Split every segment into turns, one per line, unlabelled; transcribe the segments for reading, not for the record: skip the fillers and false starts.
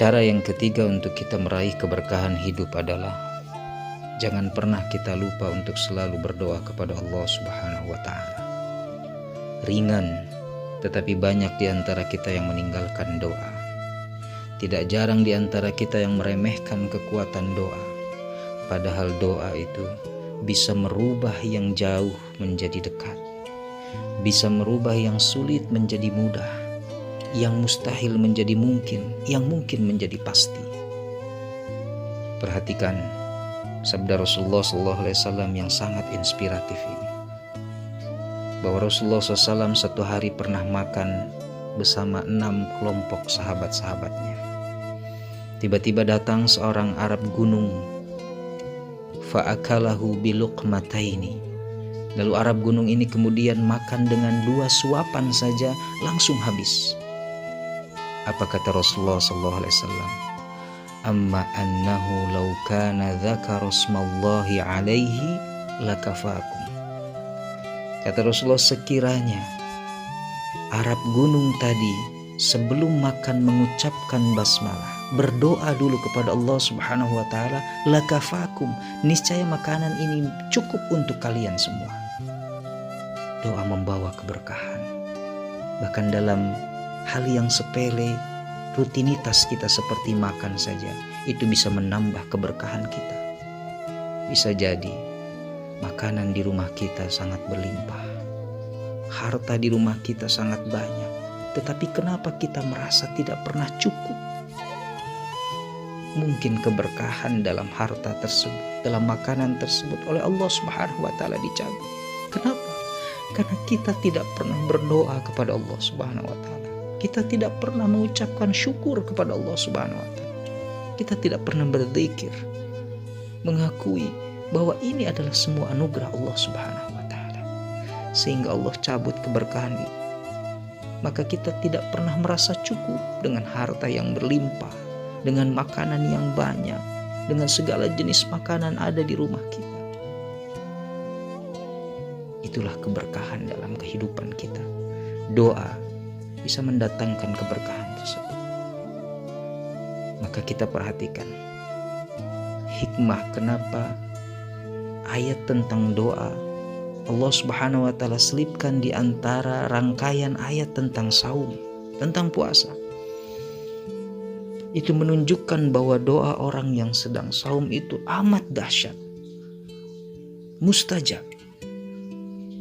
Cara yang ketiga untuk kita meraih keberkahan hidup adalah jangan pernah kita lupa untuk selalu berdoa kepada Allah Subhanahu wa Ta'ala. Ringan, tetapi banyak di antara kita yang meninggalkan doa. Tidak jarang di antara kita yang meremehkan kekuatan doa, padahal doa itu bisa merubah yang jauh menjadi dekat, bisa merubah yang sulit menjadi mudah, yang mustahil menjadi mungkin, yang mungkin menjadi pasti. Perhatikan sabda Rasulullah SAW yang sangat inspiratif ini, bahwa Rasulullah SAW satu hari pernah makan bersama 6 kelompok sahabat-sahabatnya. Tiba-tiba datang seorang Arab gunung, fa'akalahu biluqmataini. Lalu Arab gunung ini kemudian makan dengan 2 suapan saja langsung habis. Apa kata Rasulullah SAW? Amma annahu law kana dzakara ismallahi alaihi lakafakum. Kata Rasulullah, sekiranya Arab gunung tadi sebelum makan mengucapkan basmalah, berdoa dulu kepada Allah Subhanahu wa Ta'ala, lakafakum, niscaya makanan ini cukup untuk kalian semua. Doa membawa keberkahan. Bahkan dalam hal yang sepele, rutinitas kita seperti makan saja, itu bisa menambah keberkahan kita. Bisa jadi makanan di rumah kita sangat berlimpah, harta di rumah kita sangat banyak, tetapi kenapa kita merasa tidak pernah cukup? Mungkin keberkahan dalam harta tersebut, dalam makanan tersebut oleh Allah Subhanahu wa Ta'ala dicabut. Kenapa? Karena kita tidak pernah berdoa kepada Allah Subhanahu wa Ta'ala. Kita tidak pernah mengucapkan syukur kepada Allah Subhanahu wa Ta'ala. Kita tidak pernah berzikir, mengakui bahwa ini adalah semua anugerah Allah Subhanahu wa Ta'ala, sehingga Allah cabut keberkahan itu. Maka kita tidak pernah merasa cukup dengan harta yang berlimpah, dengan makanan yang banyak, dengan segala jenis makanan ada di rumah kita. Itulah keberkahan dalam kehidupan kita. Doa bisa mendatangkan keberkahan tersebut. Maka kita perhatikan hikmah kenapa ayat tentang doa Allah Subhanahu wa Ta'ala selipkan di antara rangkaian ayat tentang saum, tentang puasa. Itu menunjukkan bahwa doa orang yang sedang saum itu amat dahsyat, mustajab.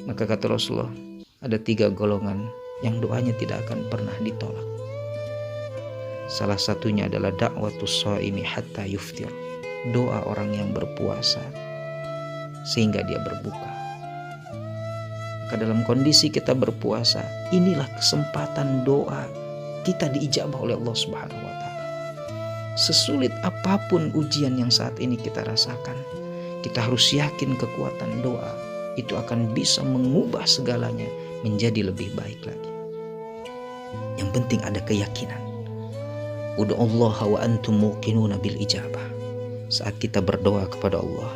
Maka kata Rasulullah, ada 3 golongan yang doanya tidak akan pernah ditolak. Salah satunya adalah da'watus shaimi hatta yuftir, doa orang yang berpuasa sehingga dia berbuka. Maka dalam kondisi kita berpuasa, inilah kesempatan doa kita diijabah oleh Allah Subhanahu wa Ta'ala. Sesulit apapun ujian yang saat ini kita rasakan, kita harus yakin kekuatan doa itu akan bisa mengubah segalanya menjadi lebih baik lagi. Yang penting ada keyakinan. Ud'ullaha wa antum muqinuna bil ijabah. Saat kita berdoa kepada Allah,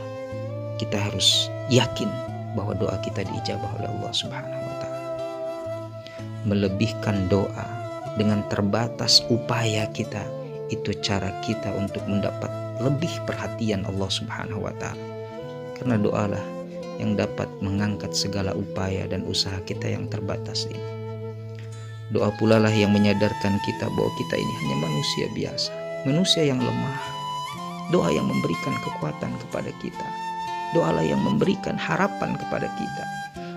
kita harus yakin bahwa doa kita diijabah oleh Allah Subhanahu wa Ta'ala. Melebihkan doa dengan terbatas upaya kita, itu cara kita untuk mendapat lebih perhatian Allah Subhanahu wa Ta'ala. Karena doalah yang dapat mengangkat segala upaya dan usaha kita yang terbatas ini. Doa pula lah yang menyadarkan kita bahwa kita ini hanya manusia biasa, manusia yang lemah. Doa yang memberikan kekuatan kepada kita. Doalah yang memberikan harapan kepada kita.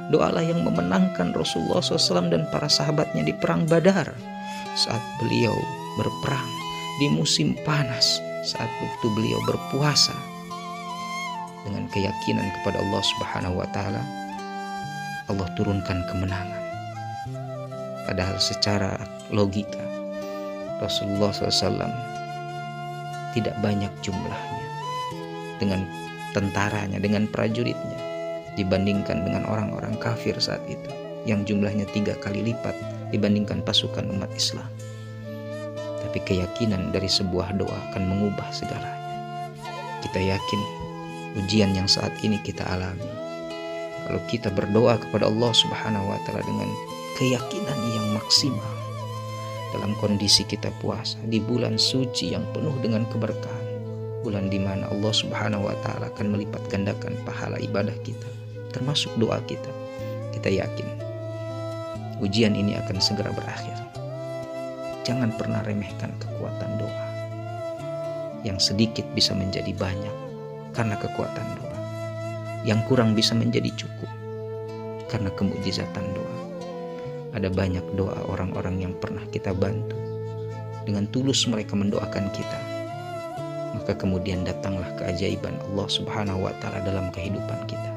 Doalah yang memenangkan Rasulullah SAW dan para sahabatnya di perang Badar, saat beliau berperang di musim panas, saat waktu beliau berpuasa dengan keyakinan kepada Allah Subhanahu wa Ta'ala, Allah turunkan kemenangan. Padahal secara logika Rasulullah SAW tidak banyak jumlahnya dengan tentaranya, dengan prajuritnya, dibandingkan dengan orang-orang kafir saat itu yang jumlahnya 3 kali lipat dibandingkan pasukan umat Islam. Tapi keyakinan dari sebuah doa akan mengubah segalanya. Kita yakin ujian yang saat ini kita alami, kalau kita berdoa kepada Allah Subhanahu wa Ta'ala dengan keyakinan yang maksimal, dalam kondisi kita puasa di bulan suci yang penuh dengan keberkahan, bulan di mana Allah Subhanahu wa taala akan melipat gandakan pahala ibadah kita, termasuk doa kita. Kita yakin ujian ini akan segera berakhir. Jangan pernah remehkan kekuatan doa. Yang sedikit bisa menjadi banyak karena kekuatan doa. Yang kurang bisa menjadi cukup karena kemujizatan doa. Ada banyak doa orang-orang yang pernah kita bantu. Dengan tulus mereka mendoakan kita, maka kemudian datanglah keajaiban Allah Subhanahu wa taala dalam kehidupan kita.